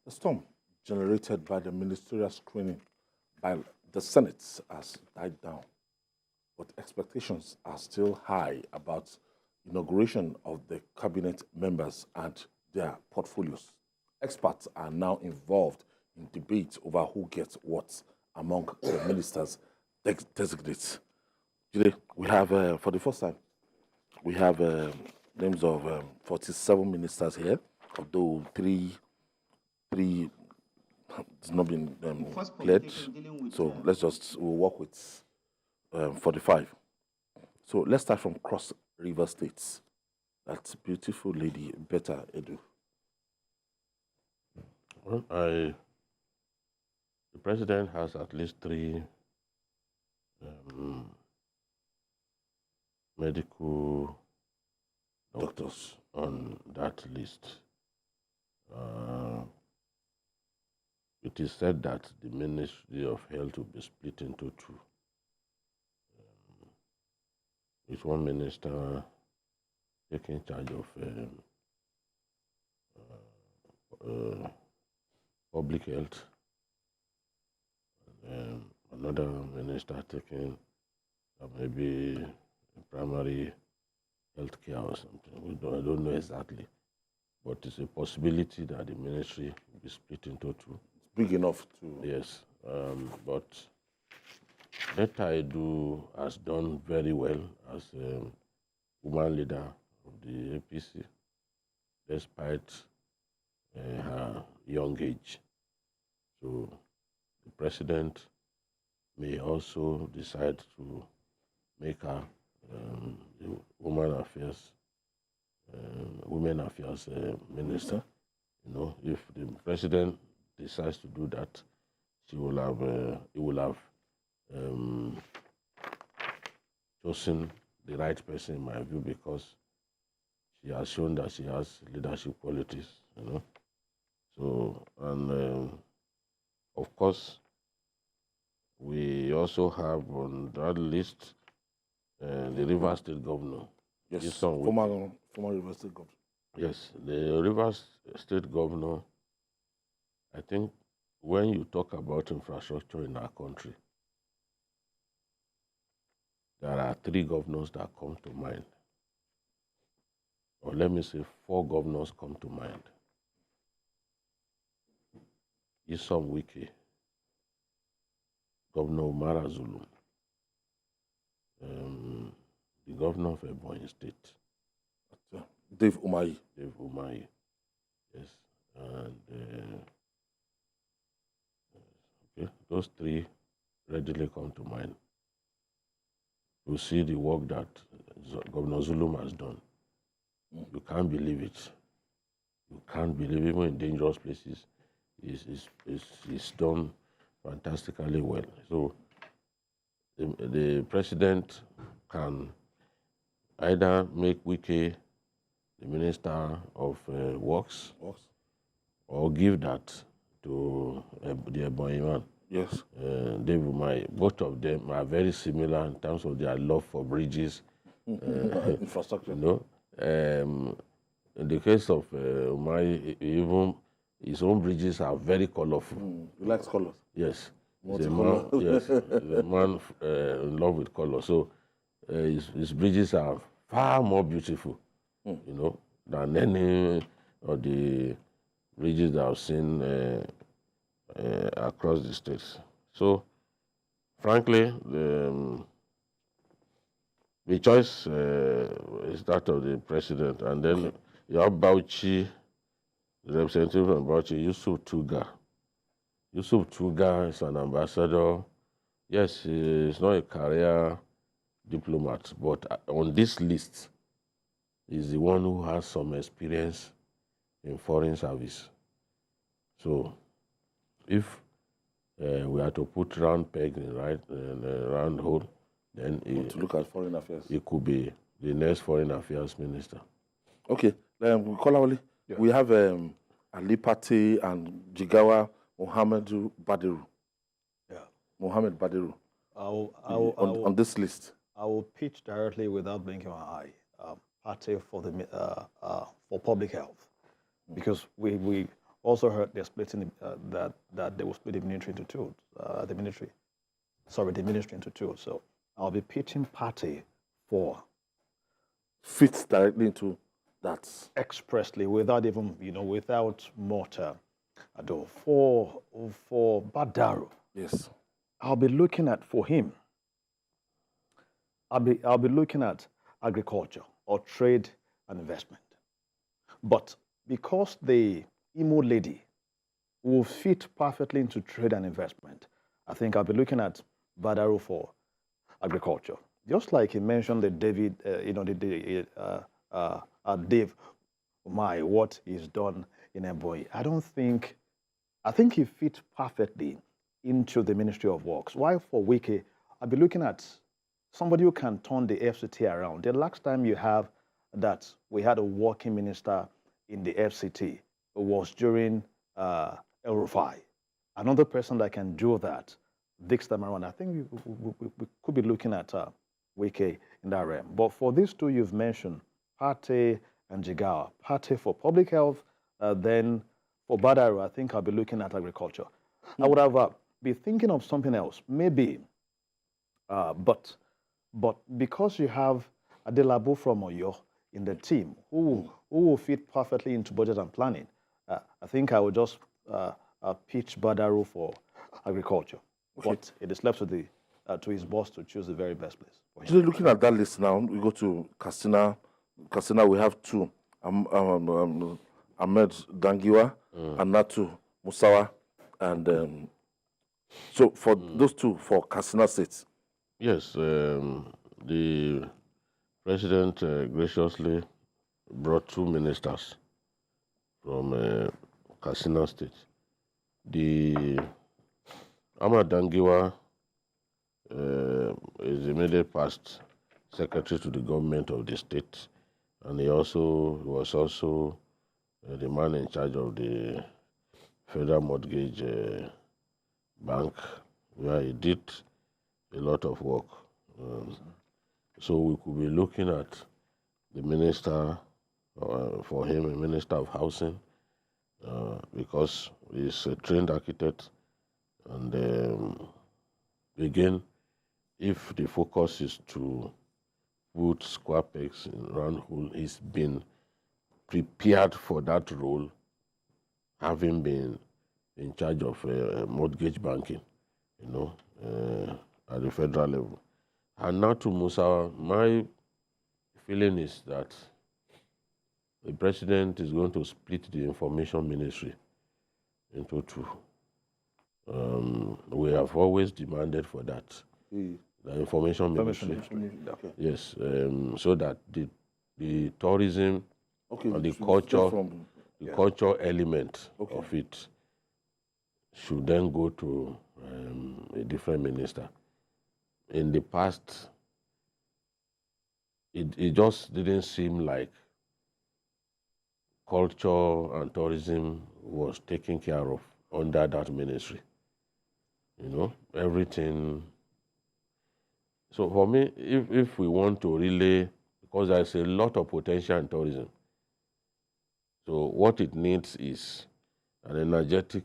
The storm generated by the ministerial screening by the Senate has died down, but expectations are still high about inauguration of the cabinet members and their portfolios. Experts are now involved in debate over who gets what among the ministers designates. Today, we have, for the first time, we have names of 47 ministers here, although three it's not been cleared. So we'll work with 45. So let's start from Cross River States. That beautiful lady, Betta Edu. Well, the president has at least three medical doctors on that list. It is said that the Ministry of Health will be split into two. With one minister taking charge of public health, and another minister taking maybe primary health care or something. I don't know exactly, but it's a possibility that the ministry will be split into two. It's big enough to... Yes, but Betta Edu has done very well as a woman leader of the APC, despite her young age. So the president may also decide to make her the Women Affairs Minister. You know, if the president decides to do that, he will have chosen the right person, in my view, because she has shown that she has leadership qualities. You know, so and of course, we also have on that list the Rivers State Governor. Yes, former Rivers State Governor. Yes, the Rivers State Governor. I think when you talk about infrastructure in our country, there are three governors that come to mind. Or let me say 4 governors come to mind. Isom Wike, Governor Umara Zulum, the governor of Ebonyi State. Dave Umahi. Dave Umahi, yes. And okay, those 3 readily come to mind. You see the work that Governor Zulum has done. You can't believe it. You can't believe it. Even in dangerous places, it's done fantastically well. So the president can either make Wike the Minister of Works, or give that to the Ebonyi man. Yes. Dave Umahi. Both of them are very similar in terms of their love for bridges. Infrastructure. You know, in the case of Umahi, even his own bridges are very colorful. He likes colors. Yes. He's a man, yes, he's a man in love with color. So his bridges are far more beautiful, you know, than any of the bridges that I've seen across the states. So, frankly, the choice is that of the president, and then you have Bauchi, the representative from Bauchi, Yusuf Tuga. Yusuf Tuga is an ambassador. Yes, he's not a career diplomat, but on this list, he's the one who has some experience in foreign service. So, if we are to put round peg in a round hole, then to look at foreign affairs, it could be the next foreign affairs minister. Okay, we have Ali Pate and Jigawa Mohammed Badiru. Yeah. Mohammed Badiru. On this list. I will pitch directly without blinking my eye. Pate for public health, because we Also heard they're splitting that they will split the ministry into two. The ministry into two. So I'll be pitching party for Fits directly into that. expressly without even without mortar ado for Badaru. Yes. I'll be looking at for him. I'll be looking at agriculture or trade and investment. But because the Imo lady will fit perfectly into trade and investment, I think I'll be looking at Badaru for agriculture. Just like he mentioned the David, Dave, what he's done in Ebonyi. I think he fit perfectly into the Ministry of Works. Why for Wike, I'll be looking at somebody who can turn the FCT around. The last time we had a working minister in the FCT was during El Rufai. Another person that can do that this time around, I think we could be looking at Wike in that realm. But for these two you've mentioned, Pate and Jigawa, Pate for public health, then for Badaru, I think I'll be looking at agriculture. I would have been thinking of something else, maybe, but because you have Adelabu from Oyo in the team who will fit perfectly into budget and planning, I think I would just pitch Badaru for agriculture. Okay. But it is left to his boss to choose the very best place for him. So looking at that list now, we go to Katsina. Katsina, we have two. Ahmed Dangiwa and Natu Musawa. And so for those two, for Katsina State. Yes, the president graciously brought two ministers from Katsina State. The Ahmad Dangiwa is immediate past secretary to the government of the state, and he was also the man in charge of the Federal Mortgage Bank, where he did a lot of work. So we could be looking at the minister, for him, a minister of housing, because he's a trained architect. And again, if the focus is to put square pegs in round hole, he's been prepared for that role, having been in charge of mortgage banking, at the federal level. And now to Musa, my feeling is that the president is going to split the information ministry into two. We have always demanded for that. The information ministry. Okay. Yes, so that the tourism and the culture element of it should then go to a different minister. In the past, it just didn't seem like culture and tourism was taken care of under that ministry. Everything. So for me, if we want to really, because there's a lot of potential in tourism, so what it needs is an energetic,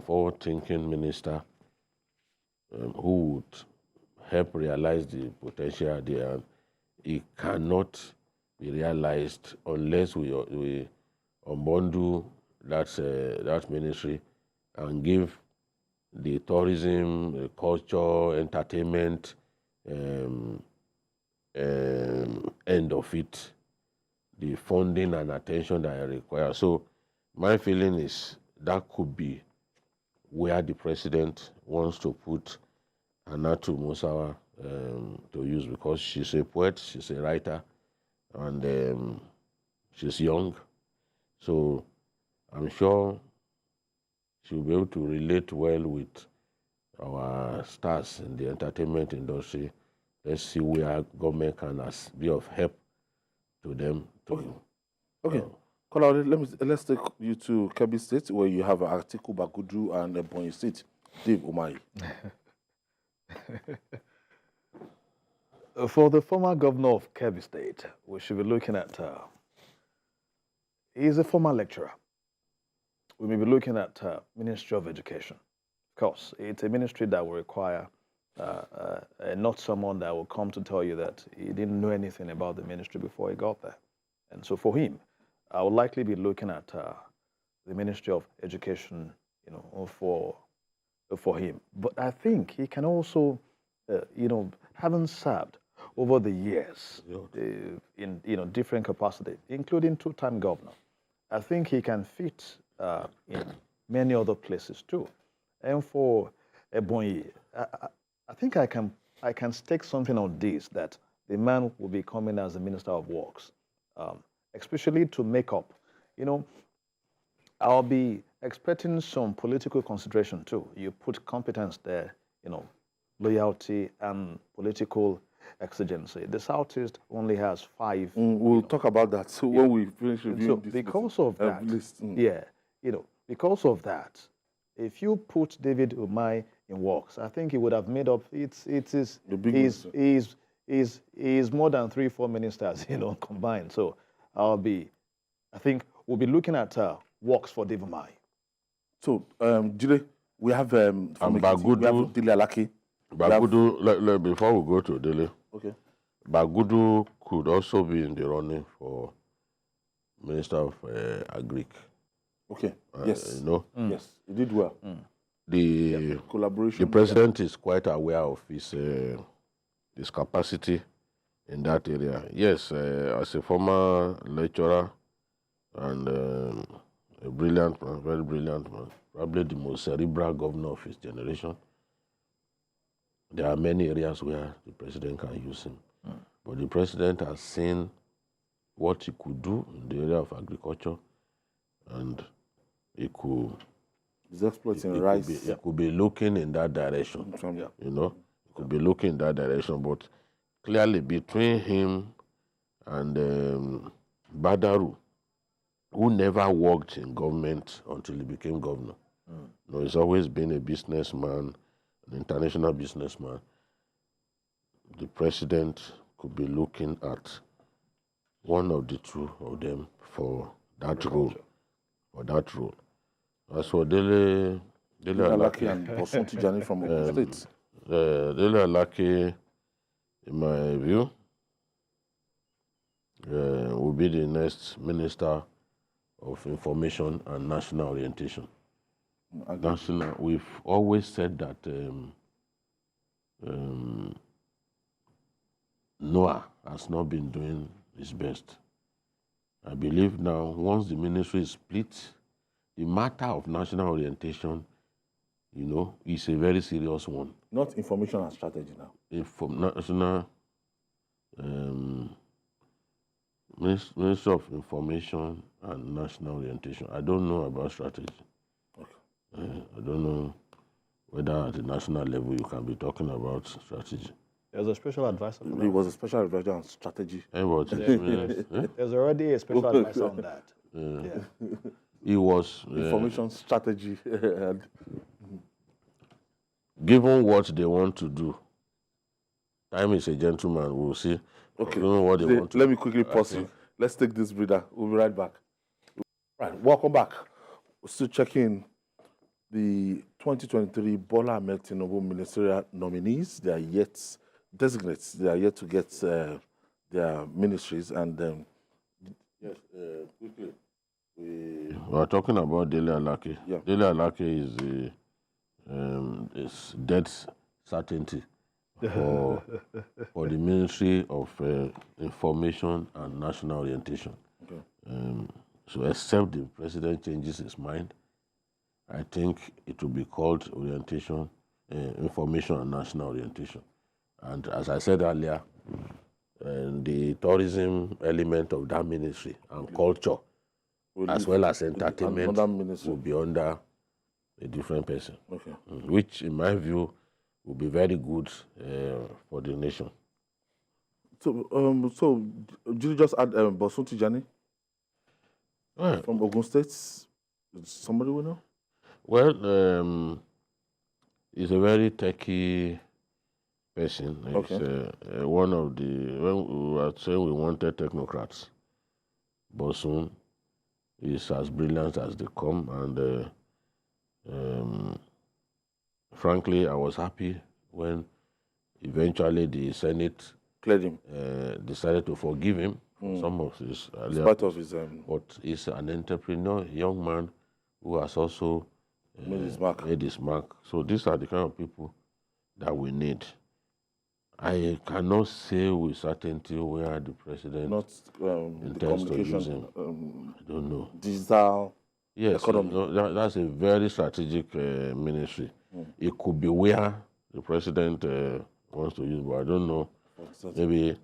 forward-thinking minister who would help realize the potential there. And it cannot be realized unless we unbundle that ministry and give the tourism, the culture, entertainment end of it the funding and attention that I require. So my feeling is that could be where the president wants to put Anatu Musawa to use, because she's a poet, she's a writer, and she's young. So I'm sure she'll be able to relate well with our stars in the entertainment industry. Let's see where government can be of help to them. Okay. Let's take you to Kebbi State, where you have Atiku Bagudu and Ebonyi State, Dave Umahi. For the former governor of Kebbi State, we should be looking at, he's a former lecturer. we may be looking at Ministry of Education. Of course, it's a ministry that will require not someone that will come to tell you that he didn't know anything about the ministry before he got there. And so for him, I would likely be looking at the Ministry of Education, for him. But I think he can also, having served over the years in different capacities, including two-time governor, I think he can fit in many other places too. And for Ebonyi, I think I can stake something on this, that the man will be coming as the Minister of Works, especially to make up. I'll be expecting some political consideration too. You put competence there, loyalty and political exigency. The Southeast only has 5. We'll talk about that when we finish reviewing this. Because of that, because of that, if you put David Umai in Works, I think he would have made up. He's more than 3-4 ministers, combined. So I think we'll be looking at Works for David Umai. So, Jide, we have Bagudu. Dele Alaki. Bagudu, before we go to Dele, Okay. Bagudu could also be in the running for Minister of Agric. Okay. Yes. Yes, he did well. The Collaboration. The president is quite aware of his capacity in that area. Yes, as a former lecturer and a brilliant man, very brilliant man, probably the most cerebral governor of his generation. There are many areas where the president can use him. But the president has seen what he could do in the area of agriculture, and he could... He's exploiting rice. He could be looking in that direction, He could be looking in that direction, but clearly between him and Badaru, who never worked in government until he became governor. He's always been a businessman, an international businessman. The president could be looking at one of the two of them for that role. As for Dele Alaki and Bosun Tijani from Ogun State. Dele Alaki, in my view, will be the next Minister of Information and National Orientation. We've always said that Noah has not been doing his best. I believe now, once the ministry is split, the matter of national orientation, is a very serious one. Not information and strategy now. Ministry of Information and National Orientation. I don't know about strategy. Okay. I don't know whether at the national level you can be talking about strategy. There's a special advisor. He was a special advisor on strategy. There's already a special advisor on that. He was information strategy. Given what they want to do, time is a gentleman. We'll see. Okay. What they want to Let me quickly pause you. Let's take this breather. We'll be right back. Right, welcome back. We're still checking the 2023 Bola Ahmed Tinubu ministerial nominees. They are yet designates. They are yet to get their ministries. And quickly, we are talking about Dele Alaki. Yeah. Dele Alaki is death certainty for the Ministry of Information and National Orientation. Okay. So except the president changes his mind, I think it will be called Orientation, Information and National Orientation. And as I said earlier, the tourism element of that ministry and culture, as well as entertainment, will be under a different person. Okay. Which, in my view, will be very good for the nation. So did you just add Bosun Tijani from Ogun State? Somebody we know? Well, he's a very techie person. Okay. He's one of the, when we were saying we wanted technocrats, Bosun is as brilliant as they come, and frankly, I was happy when eventually the Senate Cleared him. decided to forgive him for some of his In earlier. spite of his But he's an entrepreneur, young man who has also made his mark. made his mark. So these are the kind of people that we need. I cannot say with certainty where the president Not the intends to use communication, him. I don't know. digital Yes, economy. that's a very strategic ministry. It could be where the president wants to use, but I don't know. Maybe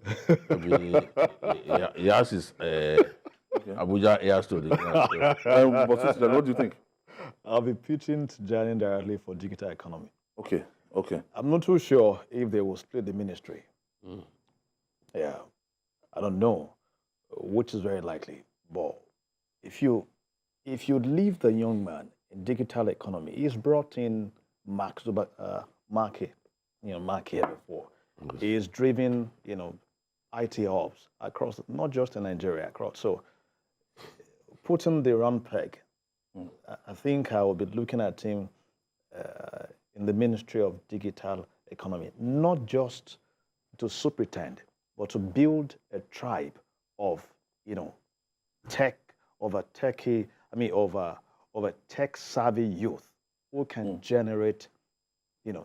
he has his Abuja airs to the ground. But what do you think? I'll be pitching to Jani directly for digital economy. Okay, okay. I'm not too sure if they will split the ministry. Yeah, I don't know, which is very likely. But if you leave the young man in digital economy, he's brought in Mark here before. He's driven, IT hubs across, not just in Nigeria, across. So putting the round peg, I think I will be looking at him in the Ministry of Digital Economy, not just to superintend, but to build a tribe of, tech, of a tech-savvy youth who can generate,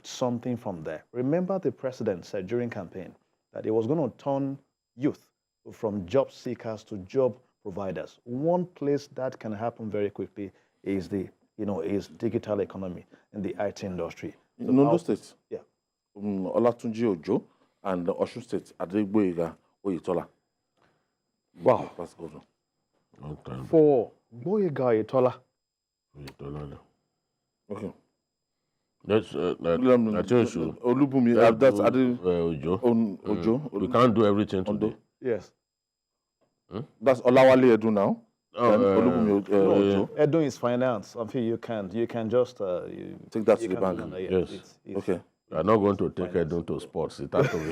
something from there. Remember, the president said during campaign that he was going to turn youth from job seekers to job providers. One place that can happen very quickly is is digital economy in the IT industry. In Ondo State, Yeah. Olatunji Ojo and Osun State, Adegboyega Oyetola. Wow. That's good. Long time. For Boyega Itola, Okay. That's I tell you, Olubumi, that's Ojo. Ojo. We can't do everything today. yes. That's Olawale Edu now. Oh, Then Olubumi Ojo. Edo is finance. I think you can just Take that to you the can bank. do that, Yes. it's Okay. We are not going to take it down to sports. It has to be.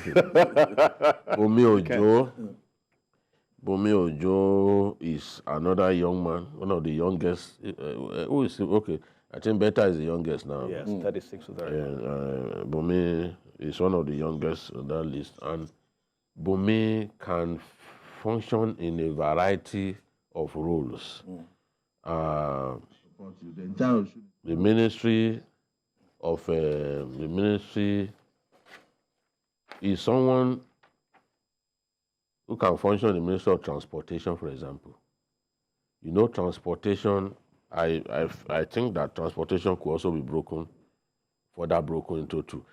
Bumi Ojo is another young man, one of the youngest. Who is okay? I think Beta is the youngest now. Yes, 36 with her. Bumi is one of the youngest on that list, and Bumi can function in a variety of roles. The ministry is someone who can function in the Ministry of Transportation, for example. Transportation, I think that transportation could also be further broken into two.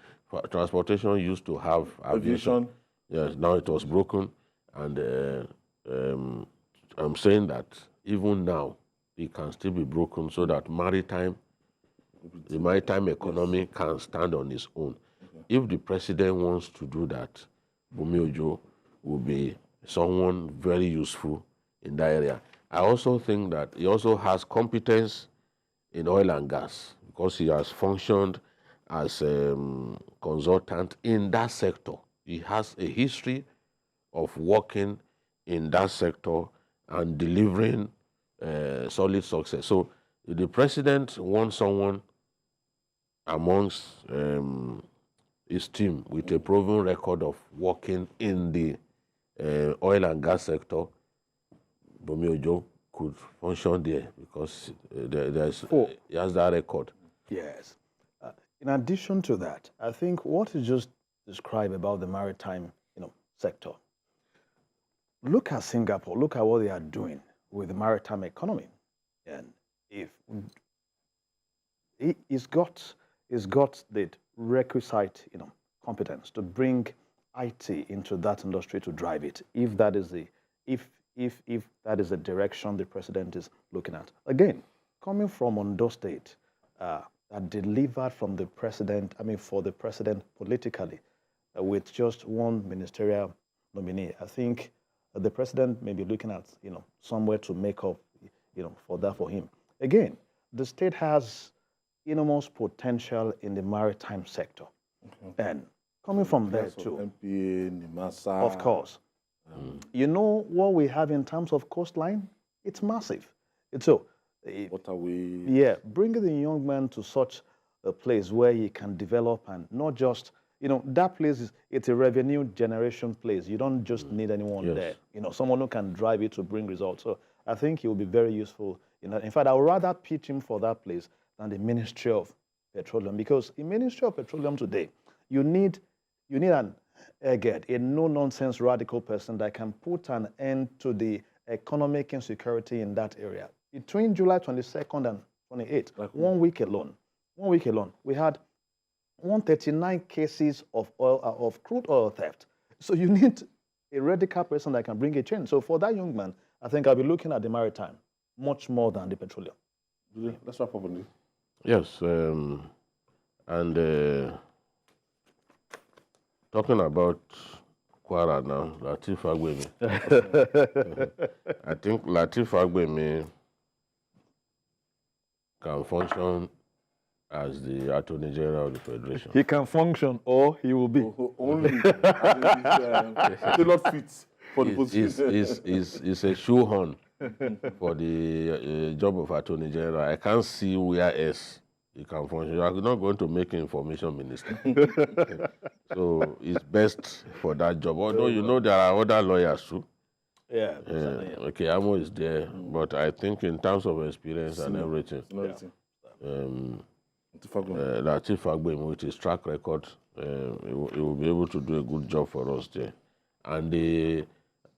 Transportation used to have aviation. Yes, now it was broken. And I'm saying that even now, it can still be broken so that the maritime economy can stand on its own. If the president wants to do that, Bumi Ojo will be someone very useful in that area. I also think that he also has competence in oil and gas because he has functioned as a consultant in that sector. He has a history of working in that sector and delivering solid success. So if the president wants someone amongst his team with a proven record of working in the oil and gas sector, Bumi Ojo could function there because he has that record. Yes. In addition to that, I think what you just described about the maritime, sector. Look at Singapore. Look at what they are doing with the maritime economy, and if it's got the requisite, competence to bring IT into that industry to drive it. If that is the direction the president is looking at. Again, coming from Ondo State, that delivered from the president, for the president politically, with just one ministerial nominee. I think the president may be looking at, somewhere to make up, for that for him. Again, the state has enormous potential in the maritime sector. And coming from there too, MPA, Nimasa. of course, you know what we have in terms of coastline? It's massive. So, What are we? yeah, bringing the young man to such a place where he can develop and not just, that place it's a revenue generation place. You don't just need anyone Yes. there. Someone who can drive it to bring results. So I think he will be very useful. In fact, I would rather pitch him for that place than the Ministry of Petroleum, because in Ministry of Petroleum today, you need an egghead, a no-nonsense radical person that can put an end to the economic insecurity in that area. Between July 22nd and 28th, 1 week alone, we had 139 cases of crude oil theft. So you need a radical person that can bring a change. So for that young man, I think I'll be looking at the Maritime much more than the Petroleum. Let's wrap up on this. Yes, talking about Kwara now, Lateef Fagbemi. I think Lateef Fagbemi can function as the Attorney General of the Federation. He can function, or he will be. Only tailored fit for the position. It's a shoehorn for the job of Attorney General. I can't see where else he can function. You are not going to make information minister. So it's best for that job. Although there are other lawyers too. Yeah. Okay, Amo is there, but I think in terms of experience and everything, Lateef Fagbemi, with his track record, he will be able to do a good job for us there. And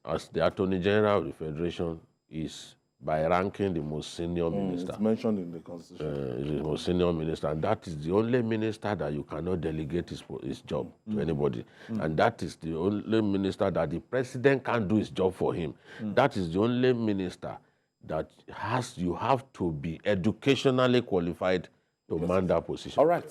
as the Attorney General of the Federation is by ranking the most senior minister. It's mentioned in the Constitution. He's the most senior minister, and that is the only minister that you cannot delegate his job to anybody. And that is the only minister that the president can't do his job for him. That is the only minister that you have to be educationally qualified to man that position. All right.